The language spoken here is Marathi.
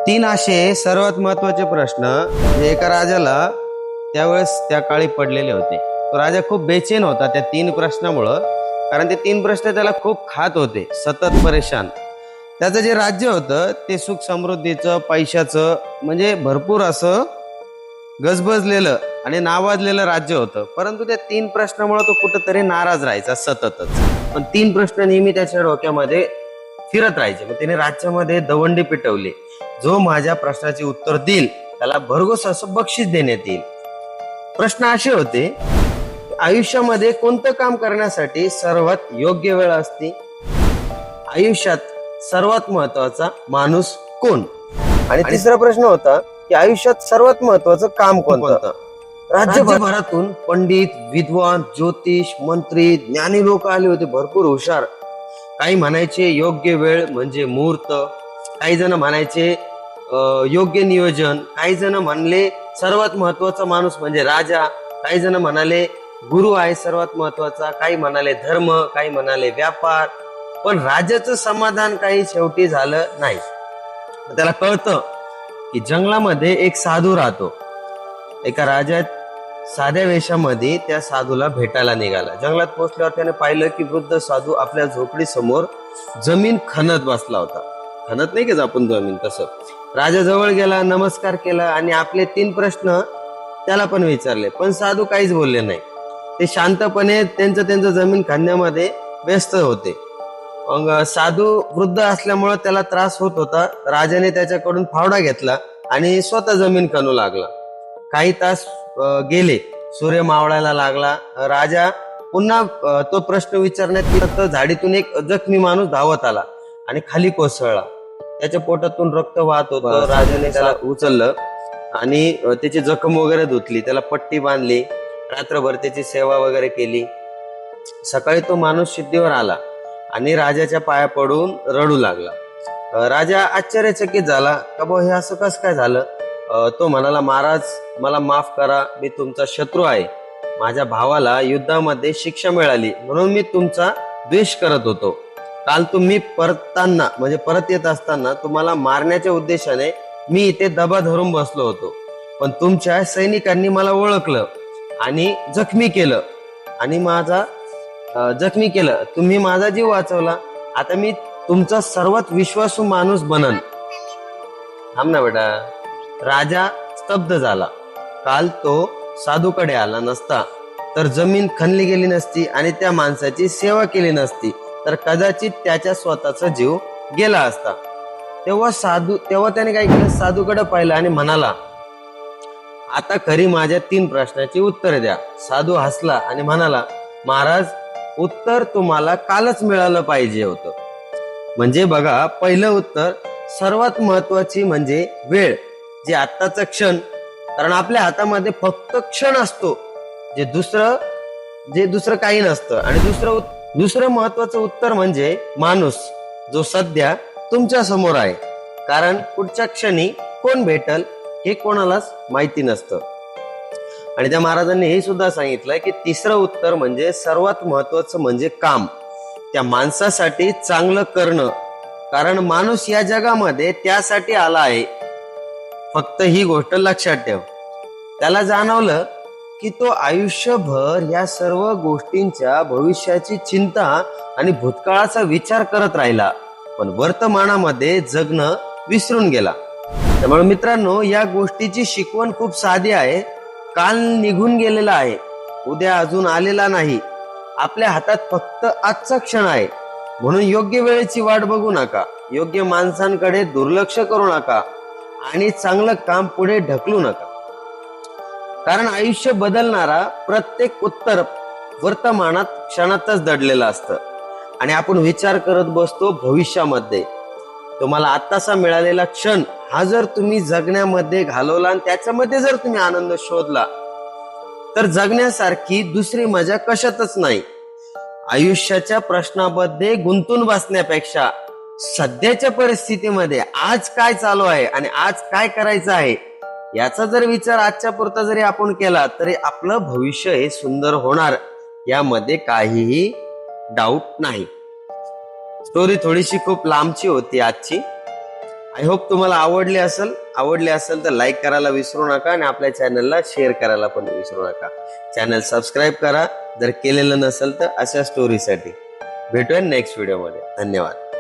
तीन असे सर्वात महत्वाचे प्रश्न जे एका राजाला त्यावेळेस त्या काळी पडलेले होते. तो राजा खूप बेचैन होता त्या तीन प्रश्नामुळं, कारण ते तीन प्रश्न त्याला खूप खात होते, सतत परेशान. त्याचं जे राज्य होतं ते सुख समृद्धीचं, पैशाचं, म्हणजे भरपूर असं गजबजलेलं आणि नावाजलेलं राज्य होतं. परंतु त्या तीन प्रश्नामुळे तो कुठंतरी नाराज राहायचा सततच. पण तीन प्रश्न नेहमी त्याच्या डोक्यामध्ये फिरत राहायचे. मग त्याने राज्यामध्ये दवंडी पिटवली, जो माझ्या प्रश्नाचे उत्तर देईल त्याला भरघोस असं बक्षीस देण्यात येईल. प्रश्न असे होते, आयुष्यामध्ये कोणतं काम करण्यासाठी सर्वात योग्य वेळ असते? आयुष्यात सर्वात महत्वाचा माणूस कोण? आणि तिसरा प्रश्न होता की आयुष्यात सर्वात महत्वाचं काम कोणतं? राज्यभरातून पंडित, विद्वान, ज्योतिष, मंत्री, ज्ञानी लोक आले होते, भरपूर हुशार. काही म्हणायचे योग्य वेळ म्हणजे मुहूर्त, काही जण म्हणायचे योग्य नियोजन, काही जण म्हणले सर्वात महत्वाचा माणूस म्हणजे राजा, काही जण म्हणाले गुरु आहे सर्वात महत्वाचा, काही म्हणाले धर्म, काही म्हणाले व्यापार. पण राजाचं समाधान काही शेवटी झालं नाही. त्याला कळतं की जंगलामध्ये एक साधू राहतो. एका राजा साध्या वेशामध्ये त्या साधूला भेटायला निघाला. जंगलात पोहोचल्यावर त्याने पाहिलं की वृद्ध साधू आपल्या झोपडी समोर जमीन खणत बसला होता. खणत नाही का आपण जमीन, तसं. राजा जवळ गेला, नमस्कार केला आणि आपले तीन प्रश्न त्याला पण विचारले. पण साधू काहीच बोलले नाही. ते शांतपणे त्यांचं जमीन खणण्यामध्ये व्यस्त होते. मग साधू वृद्ध असल्यामुळे त्याला त्रास होत होता. राजाने त्याच्याकडून फावडा घेतला आणि स्वतः जमीन खणू लागला. काही तास गेले, सूर्य मावळायला लागला. राजा पुन्हा तो प्रश्न विचारण्यात झाडीतून एक जखमी माणूस धावत आला आणि खाली कोसळला. त्याच्या पोटातून रक्त वाहत होतं. राजाने त्याला उचललं आणि त्याची जखम वगैरे धुतली, त्याला पट्टी बांधली, रात्रभर त्याची सेवा वगैरे केली. सकाळी तो माणूस सिद्धीवर आला आणि राजाच्या पाया पडून रडू लागला. राजा आश्चर्यचकित झाला का बो, हे असं कसं काय झालं? तो म्हणाला, महाराज मला माफ करा, मी तुमचा शत्रू आहे. माझ्या भावाला युद्धामध्ये शिक्षा मिळाली म्हणून मी तुमचा द्वेष करत होतो. काल तुम्ही परत येत असताना तुम्हाला मारण्याच्या उद्देशाने मी इथे दबा धरून बसलो होतो. पण तुमच्या सैनिकांनी मला ओळखलं आणि जखमी केलं. तुम्ही माझा जीव वाचवला. आता मी तुमचा सर्वात विश्वासू माणूस बनन. थांब ना बेटा. राजा स्तब्ध झाला. काल तो साधूकडे आला नसता तर जमीन खणली गेली नसती आणि त्या माणसाची सेवा केली नसती, तर कदाचित त्याच्या स्वतःचा जीव गेला असता. तेव्हा त्याने काय केलं, साधूकडे पाहिलं आणि म्हणाला, आता खरी माझ्या तीन प्रश्नाची उत्तर द्या. साधू हसला आणि म्हणाला, महाराज उत्तर तुम्हाला कालच मिळालं पाहिजे होतं. म्हणजे बघा, पहिलं उत्तर सर्वात महत्वाची म्हणजे वेळ, जे आत्ताचा क्षण. कारण आपल्या हातामध्ये फक्त क्षण असतो, जे दुसरं काही नसतं. आणि दुसरं महत्वाचं उत्तर म्हणजे माणूस, जो सध्या तुमच्या समोर आहे. कारण पुढच्या क्षणी कोण भेटल हे कोणालाच माहिती नसतं. आणि त्या महाराजांनी हे सुद्धा सांगितलंय की तिसरं उत्तर म्हणजे सर्वात महत्वाचं म्हणजे काम, त्या माणसासाठी चांगलं करणं. कारण माणूस या जगामध्ये त्यासाठी आला आहे. फक्त ही गोष्ट लक्षात ठेव. त्याला जाणवलं की तो आयुष्यभर या सर्व गोष्टींच्या भविष्याची चिंता आणि भूतकाळाचा विचार करत राहिला, पण वर्तमानामध्ये जगणं विसरून गेला. त्यामुळे मित्रांनो, या गोष्टीची शिकवण खूप साधी आहे. काल निघून गेलेला आहे, उद्या अजून आलेला नाही. आपल्या हातात फक्त आजचा क्षण आहे. म्हणून योग्य वेळेची वाट बघू नका, योग्य माणसांकडे दुर्लक्ष करू नका आणि चांगलं काम पुढे ढकलू नका. कारण आयुष्य बदलणारा प्रत्येक उत्तर वर्तमानात क्षणातच दडलेलं असतं आणि आपण विचार करत बसतो भविष्यामध्ये. तुम्हाला आत्ताचा मिळालेला क्षण हा जर तुम्ही जगण्यामध्ये घालवला आणि त्याच्यामध्ये जर तुम्ही आनंद शोधला, तर जगण्यासारखी दुसरी मजा कशातच नाही. आयुष्याच्या प्रश्नामध्ये गुंतून बसण्यापेक्षा सध्याच्या परिस्थितीमध्ये आज काय चालू आहे आणि आज काय करायचं आहे याचा जर विचार आजच्या पुरता जरी आपण केला, तरी आपलं भविष्य हे सुंदर होणार, यामध्ये काहीही डाऊट नाही. स्टोरी थोडीशी खूप लांबची होती आजची, आय होप तुम्हाला आवडली असेल तर लाईक करायला विसरू नका आणि आपल्या चॅनलला शेअर करायला पण विसरू नका. चॅनल सबस्क्राईब करा जर केलेलं नसेल तर अशा स्टोरीसाठी. भेटूया नेक्स्ट व्हिडिओमध्ये. धन्यवाद.